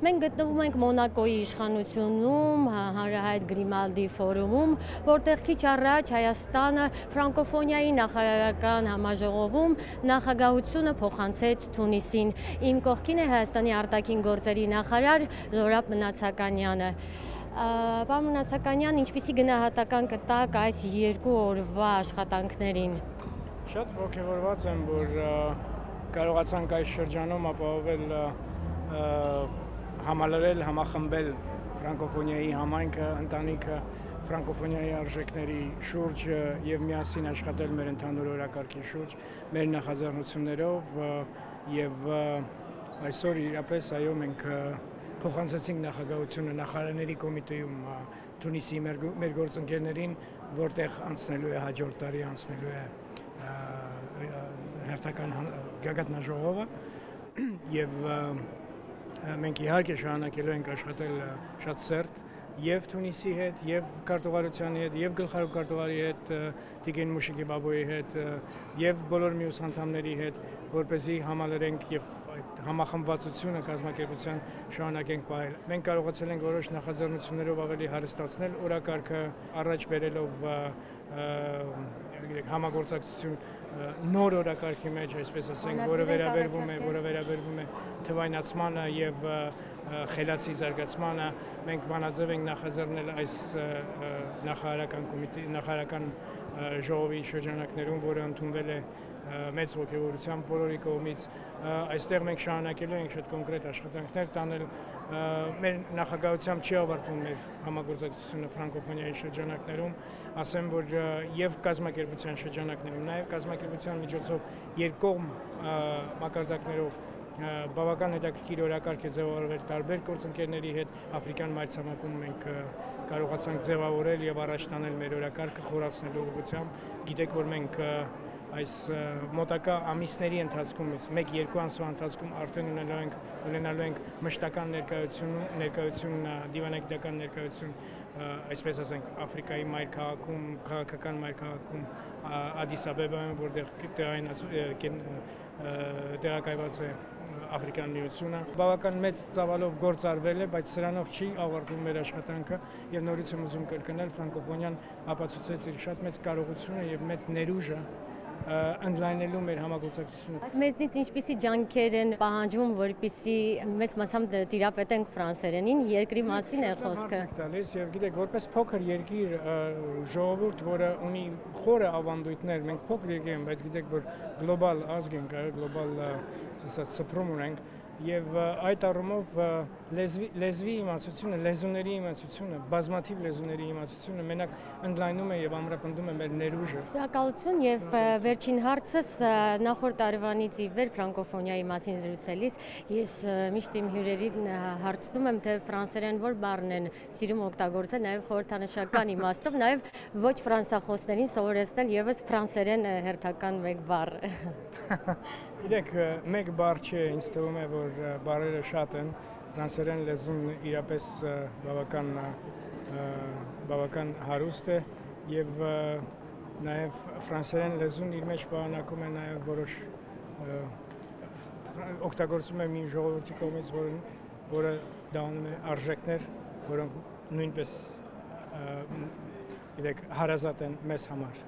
Մենք գտնվում ենք Մոնակոյի իշխանությունում, հանրահայտ Գրիմալդի ֆորումում, որտեղ քիչ առաջ Հայաստանը ֆրանկոֆոնիայի նախարարական համաժողովում նախագահությունը փոխանցեց Թունիսին։ Իմ կողքին է Հայաստանի արտաքին գործերի նախարար Զորաբ Մնացականյանը։ Պարոն Մնացականյան, ինչպիսի գնահատական կտաք այս 2 օրվա աշխատանքներին։ Շատ ոգևորված եմ, որ կարողացանք այս շրջանում ապահովել համալրել, համախմբել ֆրանկոֆոնիայի համայնքը, ընտանիքը, ֆրանկոֆոնիայի արժեքների շուրջ եւ միասին աշխատել մեր ընդհանուր օրակարգի շուրջ, մեր նախաձեռնություններով եւ այսօր իրապես այո մենք փոխանցեցինք նախագահությունը նախարարների կոմիտեում Թունիսի մեր գործընկերներին, որտեղ անցնելու է հաջորդ տարի անցնելու է հերթական գագաթնաժողովը եւ մենք իհարկե շարունակելու ենք աշխատել շատ սերտ եւ Թունիսի հետ, եւ քարտուղարության հետ, եւ գլխավոր քարտուղարի հետ, Տիգրան Մուշիկի Բաբոյի հետ, եւ բոլոր մյուս անդամների հետ, որպեսզի համալրենք եւ այդ համախմբվածությունը կազմակերպության շարունակենք պահել։ Մենք կարողացել ենք որոշ նախաձեռնություններով ավելի հարստացնել օրակարգը, առաջ բերելով համագործակցություն նոր օրակարգի մեջ, այսպես ասենք, որը վերաբերվում է թվայնացմանը եւ խելացի զարգացմանը։ Մենք բանաձև ենք նախաձեռնել այս նախարարական ժողովի շրջանակներում, որը ընդունվել է մեծ ոգևորությամբ բոլորի կողմից։ Այստեղ մենք շարունակելու ենք շատ կոնկրետ աշխատանքներ տանել։ Մեր նախագահությամբ չի ավարտվում մեր համագործակցությունը ֆրանկոֆոնիայի շրջանակներում, ասեմ, որ եւ կազմակերպության շրջանակներում, նաեւ կազմակերպության միջոցով երկկողմ մակարդակներով բավական հետաքրքիր օրակարգ է ձևավորվել տարբեր գործընկերների հետ։ Աֆրիկյան մայրցամաքում մենք կարողացանք ձևավորել եւ առաջ տանել մեր օրակարգը խորացնելու ուղղությամբ։ Գիտեք, որ մենք այս մոտակա ամիսների ընթացքում, 1-2 ամսվա ընթացքում արդեն ունենալու ենք մշտական ներկայություն, դիվանագիտական ներկայություն, այսպես ասենք, Աֆրիկայի մայր քաղաքում, քաղաքական մայր քաղաքում, Ադիս Աբեբայում, որտեղ տեղակայված է Աֆրիկյան միությունը։ Բավական մեծ ծավալով գործ արվել է, բայց սրանով չի ավարտվում մեր աշխատանքը եւ նորից եմ ուզում կրկնել, ֆրանկոֆոնիան ապացուցեց իր շատ մեծ կարողությունը եւ մեծ ներուժը ընդլայնելու մեր համագործակցությունը։ Մեզնից ինչպիսի ջանքեր են պահանջվում, որպեսզի մեծ մասամբ տիրապետենք ֆրանսերենին, երկրի մասին է խոսքը։ Եվ գիտեք, որպես փոքր երկիր, ժողովուրդ, որը ունի խորը ավանդույթներ, մենք փոքր երկիր ենք, բայց գիտեք, որ գլոբալ ազգ ենք, գլոբալ սփռում ունենք, եւ այդ առումով լեզվի իմացությունը, լեզուների իմացությունը, բազմաթիվ լեզուների իմացությունը մենակ ընդլայնում է եւ ամրապնդում է մեր ներուժը։ Շնորհակալություն եւ վերջին հարցս նախորդ տարեվանից ի վեր ֆրանկոֆոնիայի մասին զրուցելիս ես միշտ իմ հյուրերին հարցնում եմ, թե ֆրանսերեն որ բառն են սիրում օգտագործել, նաեւ խորհրդանշական իմաստով, նաեւ ոչ ֆրանսախոսներին սովորեցնել եւս ֆրանսերեն հերթական մեկ բառ։ Գիտեք, մեկ բառ չէ, ինձ թվում է, որ բառերը շատ են, ֆրանսերեն լեզուն իրապես բավական հարուստ է եւ նաեւ ֆրանսերեն լեզուն իր մեջ պարունակում է նաեւ որոշ օգտագործում է մի ժողովրդի կողմից, որը դառնում է արժեքներ, որոնք նույնպես գիտեք, հարազատ են մեզ համար։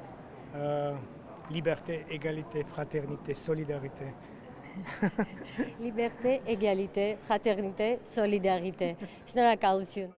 Liberté, égalité, fraternité, solidarité. Liberté, égalité, fraternité, solidarité. Շնորհակալություն։